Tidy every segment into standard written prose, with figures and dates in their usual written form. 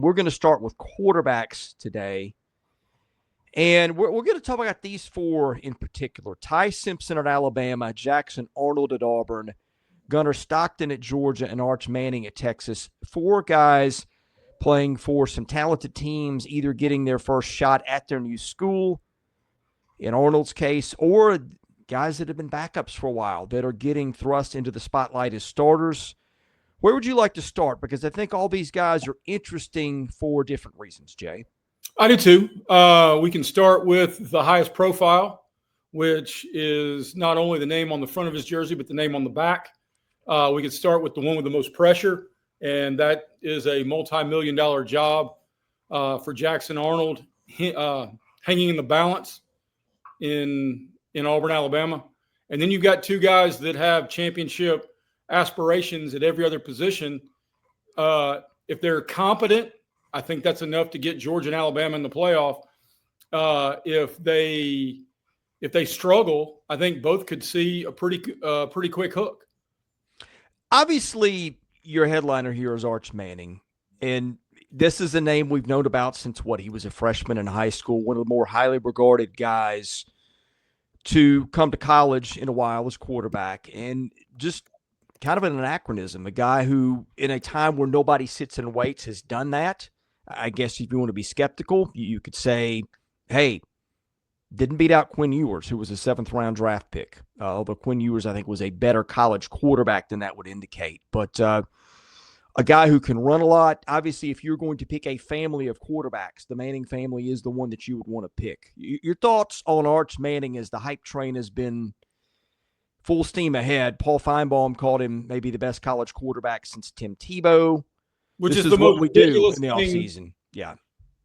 We're going to start with quarterbacks today. And we're going to talk about these four in particular. Ty Simpson at Alabama, Jackson Arnold at Auburn, Gunnar Stockton at Georgia, and Arch Manning at Texas. Four guys playing for some talented teams, either getting their first shot at their new school, in Arnold's case, or guys that have been backups for a while that are getting thrust into the spotlight as starters. Where would you like to start? Because I think all these guys are interesting for different reasons, Jay. I do too. We can start with the highest profile, which is not only the name on the front of his jersey, but the name on the back. We could start with the one with the most pressure, and that is a multi-million-dollar job for Jackson Arnold, hanging in the balance in Auburn, Alabama. And then you've got two guys that have championship aspirations at every other position. If they're competent, I think that's enough to get Georgia and Alabama in the playoff. If they struggle, I think both could see a pretty quick hook. Obviously, your headliner here is Arch Manning, and this is a name we've known about since he was a freshman in high school, one of the more highly regarded guys to come to college in a while as quarterback, and just kind of an anachronism, a guy who in a time where nobody sits and waits has done that. I guess if you want to be skeptical, you could say, hey, didn't beat out Quinn Ewers, who was a 7th-round draft pick, although Quinn Ewers, I think, was a better college quarterback than that would indicate. But a guy who can run a lot. Obviously, if you're going to pick a family of quarterbacks, the Manning family is the one that you would want to pick. Your thoughts on Arch Manning as the hype train has been full steam ahead? Paul Feinbaum called him maybe the best college quarterback since Tim Tebow. Which this is the most what we do ridiculous in the thing. offseason. Yeah.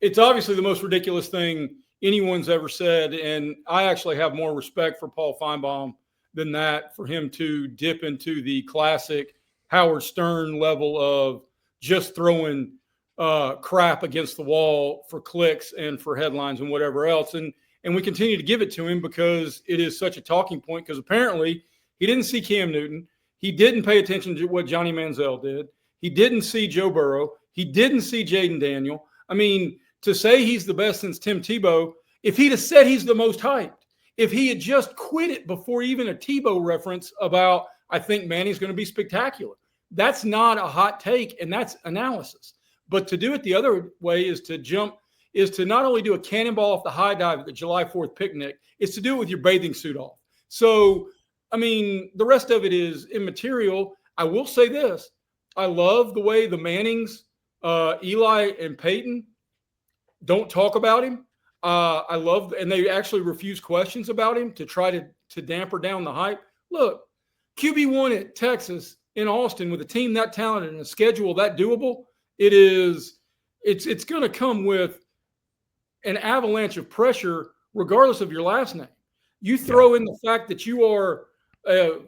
It's obviously the most ridiculous thing anyone's ever said. And I actually have more respect for Paul Feinbaum than that, for him to dip into the classic Howard Stern level of just throwing crap against the wall for clicks and for headlines and whatever else. And we continue to give it to him because it is such a talking point, because apparently he didn't see Cam Newton. He didn't pay attention to what Johnny Manziel did. He didn't see Joe Burrow. He didn't see Jaden Daniel. I mean, to say he's the best since Tim Tebow, if he'd have said he's the most hyped, if he had just quit it before even a Tebow reference about, I think Manning's going to be spectacular, that's not a hot take, and that's analysis. But to do it the other way is to not only do a cannonball off the high dive at the July 4th picnic, it's to do it with your bathing suit off. So, I mean, the rest of it is immaterial. I will say this. I love the way the Mannings, Eli and Peyton, don't talk about him. I love, and they actually refuse questions about him to try to damper down the hype. Look, QB1 at Texas in Austin with a team that talented and a schedule that doable, it's going to come with an avalanche of pressure regardless of your last name. You throw in the fact that you are, I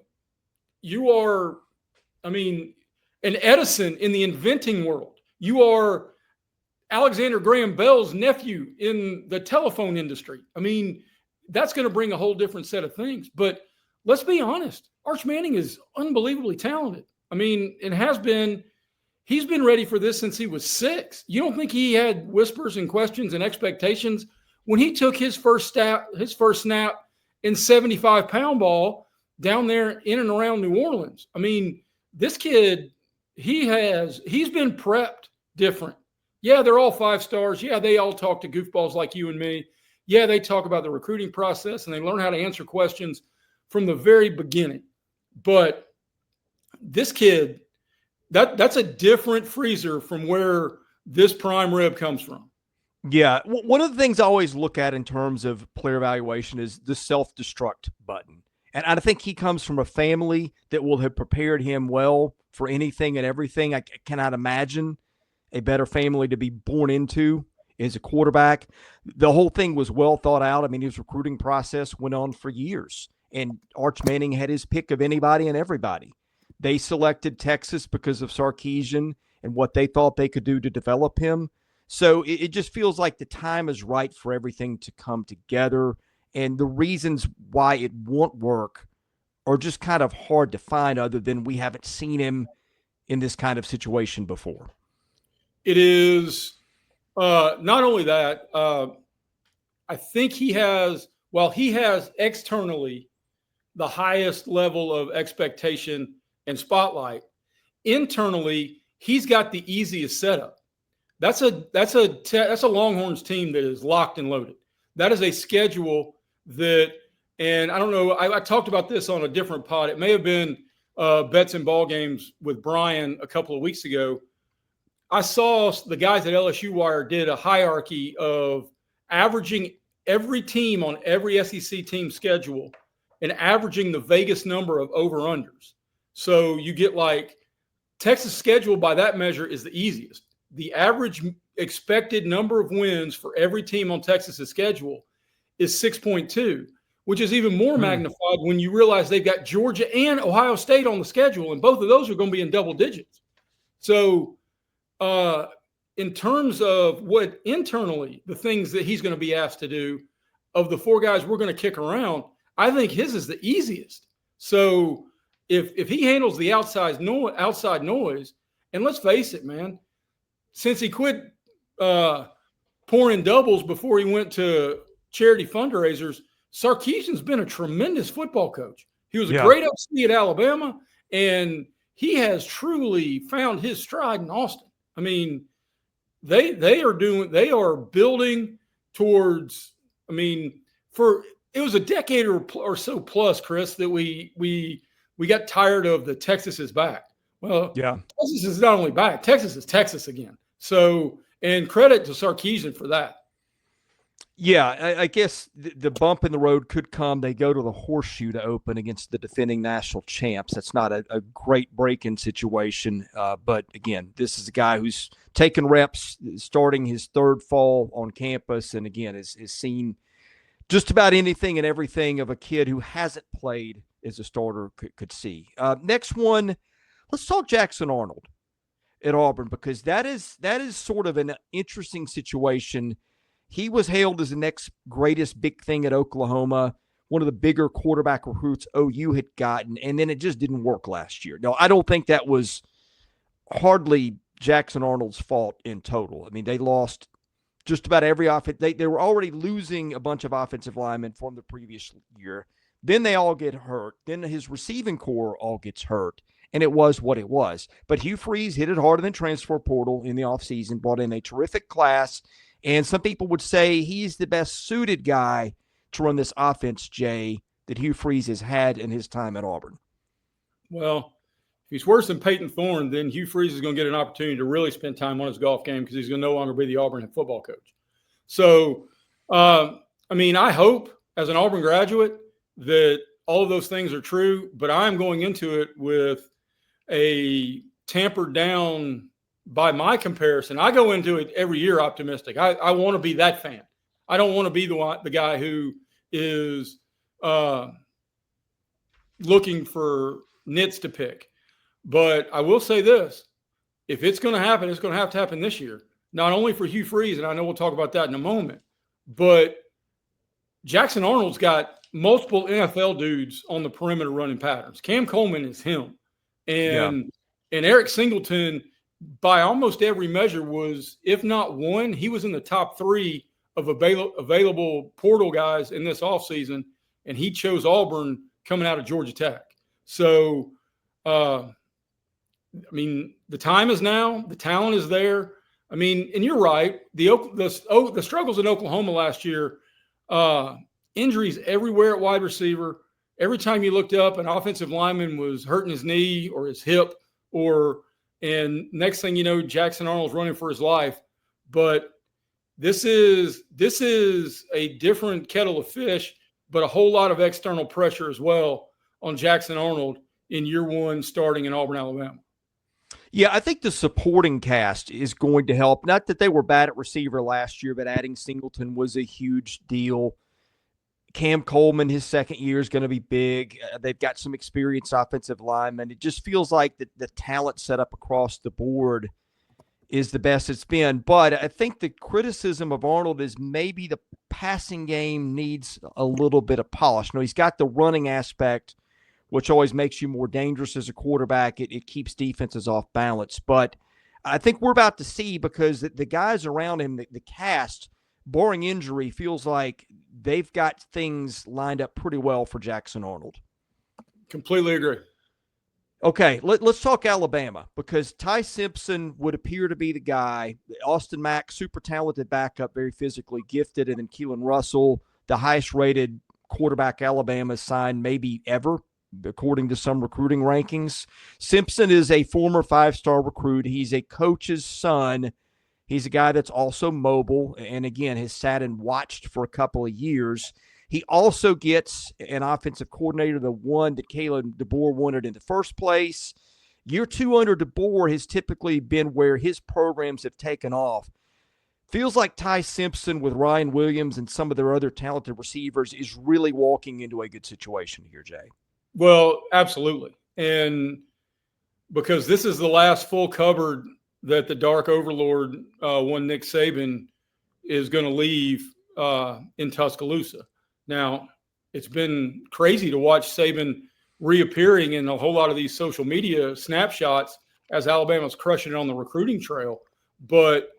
mean, an Edison in the inventing world. You are Alexander Graham Bell's nephew in the telephone industry. I mean, that's going to bring a whole different set of things. But let's be honest, Arch Manning is unbelievably talented. I mean, he's been ready for this since he was 6. You don't think he had whispers and questions and expectations when he took his first snap in 75-pound ball down there in and around New Orleans? I mean, this kid, he's been prepped different. Yeah, they're all 5 stars. Yeah, they all talk to goofballs like you and me. Yeah, they talk about the recruiting process and they learn how to answer questions from the very beginning. But this kid, that's a different freezer from where this prime rib comes from. Yeah. One of the things I always look at in terms of player evaluation is the self-destruct button. And I think he comes from a family that will have prepared him well for anything and everything. I cannot imagine a better family to be born into as a quarterback. The whole thing was well thought out. I mean, his recruiting process went on for years, and Arch Manning had his pick of anybody and everybody. They selected Texas because of Sarkisian and what they thought they could do to develop him. So it just feels like the time is right for everything to come together. And the reasons why it won't work are just kind of hard to find, other than we haven't seen him in this kind of situation before. It is Not only that, I think while he has externally the highest level of expectation and spotlight, internally, he's got the easiest setup. That's a Longhorns team that is locked and loaded. That is a schedule that, and I don't know, I talked about this on a different pod. It may have been Bets and Ball Games with Brian a couple of weeks ago. I saw the guys at LSU Wire did a hierarchy of averaging every team on every SEC team schedule and averaging the Vegas number of over-unders. So you get like Texas' schedule by that measure is the easiest. The average expected number of wins for every team on Texas' schedule is 6.2, which is even more magnified when you realize they've got Georgia and Ohio State on the schedule, and both of those are going to be in double digits. So in terms of what internally, the things that he's going to be asked to do, of the four guys we're going to kick around, I think his is the easiest. So if he handles the outside noise, and let's face it, man, since he quit pouring doubles before he went to charity fundraisers, Sarkisian's been a tremendous football coach. He was a great OC at Alabama, and he has truly found his stride in Austin. I mean, they are building towards. I mean, it was a decade or so plus, Chris, that we got tired of the Texas is back. Well, Texas is not only back, Texas is Texas again. So, and credit to Sarkisian for that. Yeah, I guess the bump in the road could come. They go to the Horseshoe to open against the defending national champs. That's not a great break-in situation. But, again, this is a guy who's taken reps, starting his third fall on campus, and, again, is seen just about anything and everything of a kid who hasn't played as a starter could see. Next one, let's talk Jackson Arnold at Auburn, because that is sort of an interesting situation. He was hailed as the next greatest big thing at Oklahoma, one of the bigger quarterback recruits OU had gotten, and then it just didn't work last year. No, I don't think that was hardly Jackson Arnold's fault in total. I mean, they lost just about every offense. They were already losing a bunch of offensive linemen from the previous year. Then they all get hurt. Then his receiving core all gets hurt, and it was what it was. But Hugh Freeze hit it harder than transfer portal in the offseason, brought in a terrific class. And some people would say he's the best suited guy to run this offense, Jay, that Hugh Freeze has had in his time at Auburn. Well, if he's worse than Peyton Thorne, then Hugh Freeze is going to get an opportunity to really spend time on his golf game, because he's going to no longer be the Auburn head football coach. So, I mean, I hope as an Auburn graduate that all of those things are true, but I'm going into it with a tampered down, by my comparison, I go into it every year optimistic. I want to be that fan. I don't want to be the guy who is looking for nits to pick. But I will say this. If it's going to happen, it's going to have to happen this year. Not only for Hugh Freeze, and I know we'll talk about that in a moment, but Jackson Arnold's got multiple NFL dudes on the perimeter running patterns. Cam Coleman is him. And Eric Singleton – by almost every measure was, if not one, he was in the top three of available portal guys in this offseason, and he chose Auburn coming out of Georgia Tech. So, I mean, the time is now. The talent is there. I mean, and you're right. The struggles in Oklahoma last year, injuries everywhere at wide receiver. Every time you looked up, an offensive lineman was hurting his knee or his hip, and next thing you know, Jackson Arnold's running for his life. But this is a different kettle of fish, but a whole lot of external pressure as well on Jackson Arnold in year one starting in Auburn, Alabama. Yeah, I think the supporting cast is going to help. Not that they were bad at receiver last year, but adding Singleton was a huge deal. Cam Coleman, his second year, is going to be big. They've got some experienced offensive linemen. It just feels like the talent set up across the board is the best it's been. But I think the criticism of Arnold is maybe the passing game needs a little bit of polish. He's got the running aspect, which always makes you more dangerous as a quarterback. It keeps defenses off balance. But I think we're about to see, because the guys around him, the cast, barring injury, feels like they've got things lined up pretty well for Jackson Arnold. Completely agree. Okay, let's talk Alabama, because Ty Simpson would appear to be the guy. Austin Mack, super talented backup, very physically gifted, and then Keelan Russell, the highest rated quarterback Alabama signed maybe ever, according to some recruiting rankings. Simpson is a former 5-star recruit. He's a coach's son. He's a guy that's also mobile, and again, has sat and watched for a couple of years. He also gets an offensive coordinator, the one that Kalen DeBoer wanted in the first place. Year 2 under DeBoer has typically been where his programs have taken off. Feels like Ty Simpson with Ryan Williams and some of their other talented receivers is really walking into a good situation here, Jay. Well, absolutely. And because this is the last full cupboard that the Dark Overlord, one Nick Saban, is going to leave in Tuscaloosa. Now, it's been crazy to watch Saban reappearing in a whole lot of these social media snapshots as Alabama's crushing it on the recruiting trail. But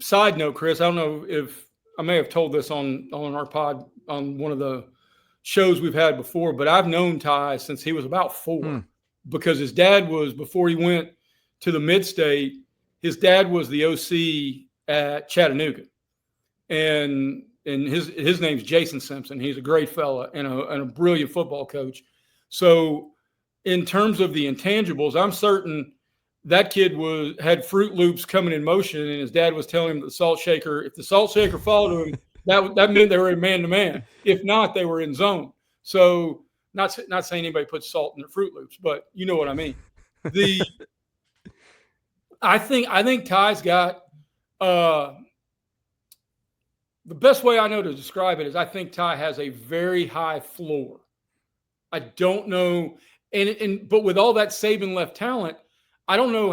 side note, Chris, I don't know if I may have told this on our pod on one of the shows we've had before, but I've known Ty since he was about 4 because his dad was, before he went to the Mid-State, his dad was the OC at Chattanooga. And his name's Jason Simpson. He's a great fella and a brilliant football coach. So in terms of the intangibles, I'm certain that kid had Fruit Loops coming in motion, and his dad was telling him that if the salt shaker followed him, that meant they were in man-to-man. If not, they were in zone. So not saying anybody puts salt in their Fruit Loops, but you know what I mean. I think Ty's got the best way I know to describe it is I think Ty has a very high floor. I don't know, but with all that Saban left talent, I don't know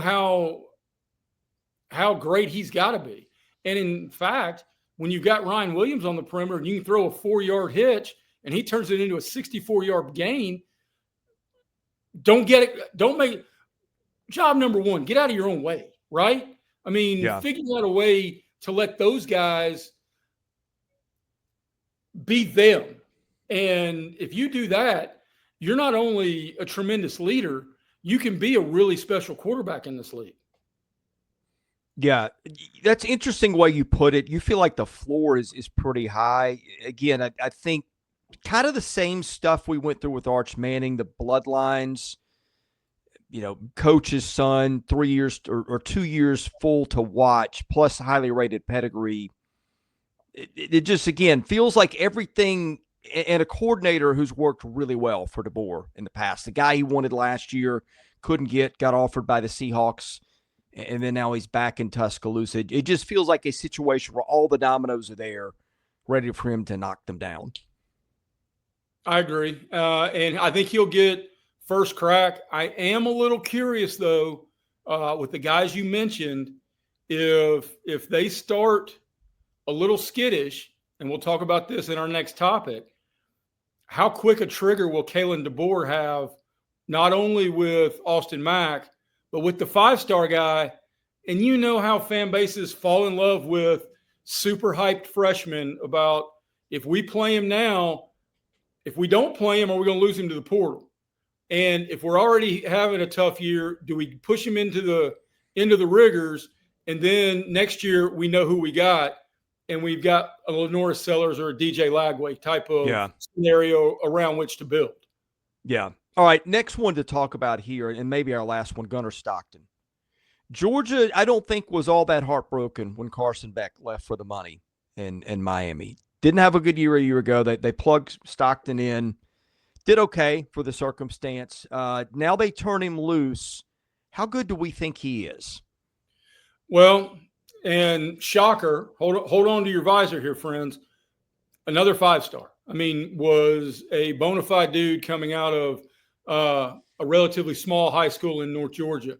how great he's got to be. And in fact, when you've got Ryan Williams on the perimeter and you can throw a 4-yard hitch and he turns it into a 64-yard gain, don't make job number one, get out of your own way, right? I mean, Figure out a way to let those guys be them. And if you do that, you're not only a tremendous leader, you can be a really special quarterback in this league. Yeah, that's interesting way you put it. You feel like the floor is pretty high. Again, I think kind of the same stuff we went through with Arch Manning, the bloodlines, coach's son, 3 years or 2 years full to watch, plus highly rated pedigree. It just, again, feels like everything, and a coordinator who's worked really well for DeBoer in the past. The guy he wanted last year, got offered by the Seahawks, and then now he's back in Tuscaloosa. It just feels like a situation where all the dominoes are there, ready for him to knock them down. I agree. And I think he'll get first crack. I am a little curious, though, with the guys you mentioned, if they start a little skittish, and we'll talk about this in our next topic, how quick a trigger will Kalen DeBoer have, not only with Austin Mack, but with the 5-star guy? And you know how fan bases fall in love with super hyped freshmen about, if we play him now, if we don't play him, are we going to lose him to the portal? And if we're already having a tough year, do we push him into the rigors? And then next year we know who we got, and we've got a Lenora Sellers or a DJ Lagway type of scenario around which to build. Yeah. All right, next one to talk about here, and maybe our last one, Gunnar Stockton. Georgia, I don't think, was all that heartbroken when Carson Beck left for the money in Miami. Didn't have a good year a year ago. They plugged Stockton in, did okay for the circumstance. Now they turn him loose. How good do we think he is? Well, and shocker, hold on to your visor here, friends. Another 5-star. I mean, was a bona fide dude coming out of a relatively small high school in North Georgia.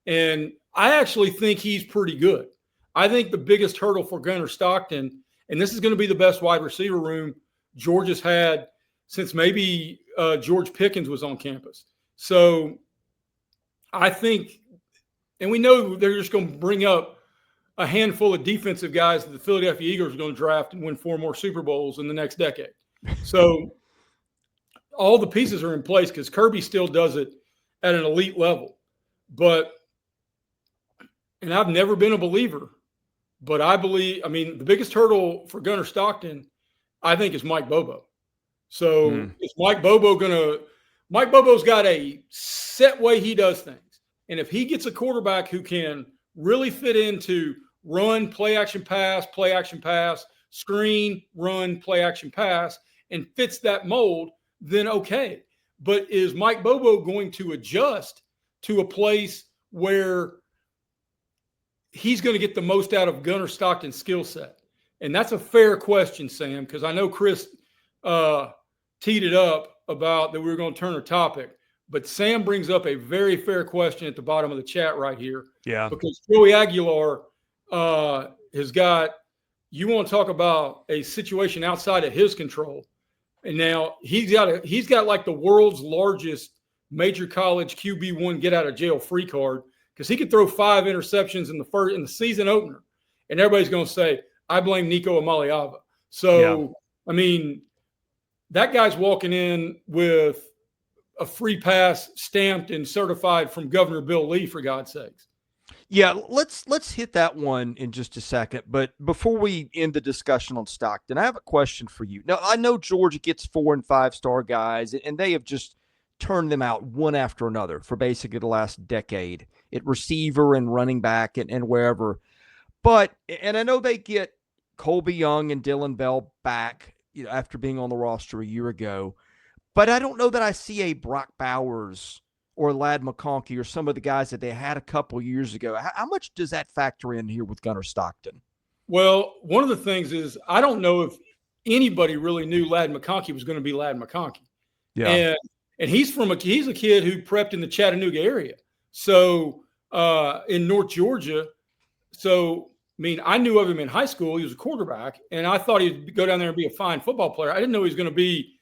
And I actually think he's pretty good. I think the biggest hurdle for Gunnar Stockton, and this is going to be the best wide receiver room Georgia's had since maybe George Pickens was on campus. So I think, and we know they're just going to bring up a handful of defensive guys that the Philadelphia Eagles are going to draft and win 4 more Super Bowls in the next decade. So all the pieces are in place because Kirby still does it at an elite level. But, and I've never been a believer, but I believe, I mean, the biggest hurdle for Gunnar Stockton, I think, is Mike Bobo. So is Mike Bobo's got a set way he does things. And if he gets a quarterback who can really fit into run, play action pass, screen, run, play action pass, and fits that mold, then okay. But is Mike Bobo going to adjust to a place where he's going to get the most out of Gunnar Stockton's skill set? And that's a fair question, Sam, because I know Chris teed it up about that we were going to turn a topic. But Sam brings up a very fair question at the bottom of the chat right here. Yeah. Because Joey Aguilar has got, you want to talk about a situation outside of his control. And now he's got like the world's largest major college QB1 get out of jail free card, because he could throw 5 interceptions in the season opener. And everybody's going to say, I blame Nico Iamaleava. So, yeah. I mean, that guy's walking in with a free pass stamped and certified from Governor Bill Lee, for God's sakes. Yeah, let's hit that one in just a second. But before we end the discussion on Stockton, I have a question for you. Now, I know Georgia gets 4- and 5-star guys, and they have just turned them out one after another for basically the last decade at receiver and running back and wherever. But, and I know they get Colby Young and Dylan Bell back, you know, after being on the roster a year ago. But I don't know that I see a Brock Bowers or Ladd McConkey or some of the guys that they had a couple years ago. How much does that factor in here with Gunnar Stockton? Well, one of the things is I don't know if anybody really knew Ladd McConkey was going to be Ladd McConkey. Yeah. And he's a kid who prepped in the Chattanooga area. So in North Georgia. So, I mean, I knew of him in high school. He was a quarterback, and I thought he'd go down there and be a fine football player. I didn't know he was going to be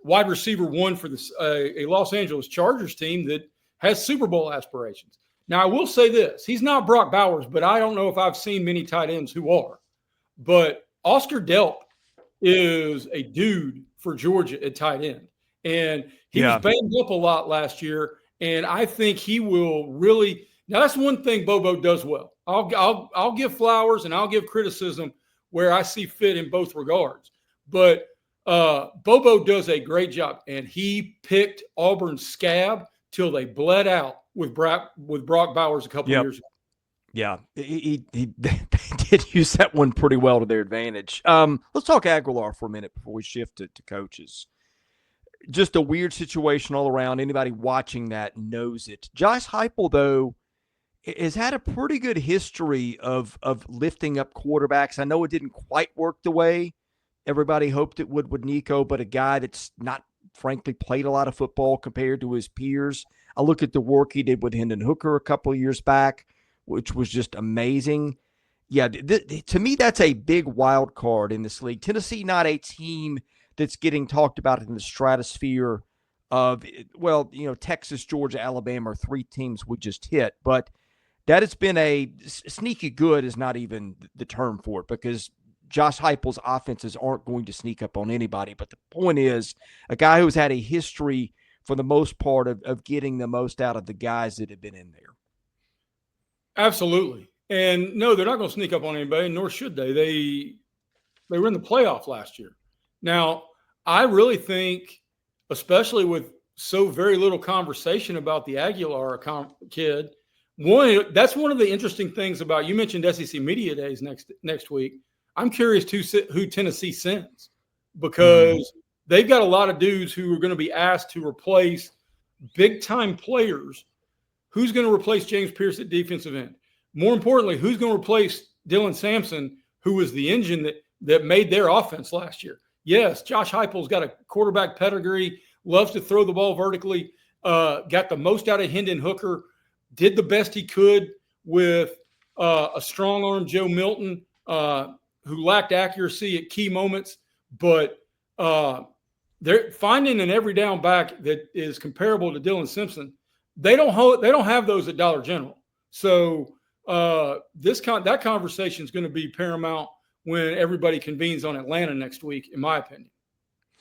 wide receiver 1 for a Los Angeles Chargers team that has Super Bowl aspirations. Now, I will say this. He's not Brock Bowers, but I don't know if I've seen many tight ends who are. But Oscar Delp is a dude for Georgia at tight end. And he was banged up a lot last year, and I think he will really – now, that's one thing Bobo does well. I'll give flowers and I'll give criticism where I see fit in both regards. But Bobo does a great job, and he picked Auburn's scab till they bled out with Brock Bowers a couple of years ago. Yeah, he did use that one pretty well to their advantage. Let's talk Aguilar for a minute before we shift to coaches. Just a weird situation all around. Anybody watching that knows it. Josh Heupel, though, has had a pretty good history of lifting up quarterbacks. I know it didn't quite work the way everybody hoped it would with Nico, but a guy that's not, frankly, played a lot of football compared to his peers. I look at the work he did with Hendon Hooker a couple of years back, which was just amazing. Yeah, to me, that's a big wild card in this league. Tennessee, not a team that's getting talked about in the stratosphere of, well, you know, Texas, Georgia, Alabama are 3 teams we just hit, but that has been a sneaky good is not even the term for it, because Josh Heupel's offenses aren't going to sneak up on anybody. But the point is, a guy who's had a history for the most part of getting the most out of the guys that have been in there. Absolutely. And no, they're not going to sneak up on anybody, nor should they. They were in the playoff last year. Now, I really think, especially with so very little conversation about the Aguilar kid, that's one of the interesting things about, you mentioned SEC Media Days next week. I'm curious who Tennessee sends, because they've got a lot of dudes who are going to be asked to replace big-time players. Who's going to replace James Pierce at defensive end? More importantly, who's going to replace Dylan Sampson, who was the engine that made their offense last year? Yes, Josh Heupel's got a quarterback pedigree, loves to throw the ball vertically, got the most out of Hendon Hooker, did the best he could with a strong-arm Joe Milton, who lacked accuracy at key moments. But they're finding an every down back that is comparable to Dylan Simpson. They don't have those at Dollar General. So that conversation is going to be paramount when everybody convenes on Atlanta next week, in my opinion.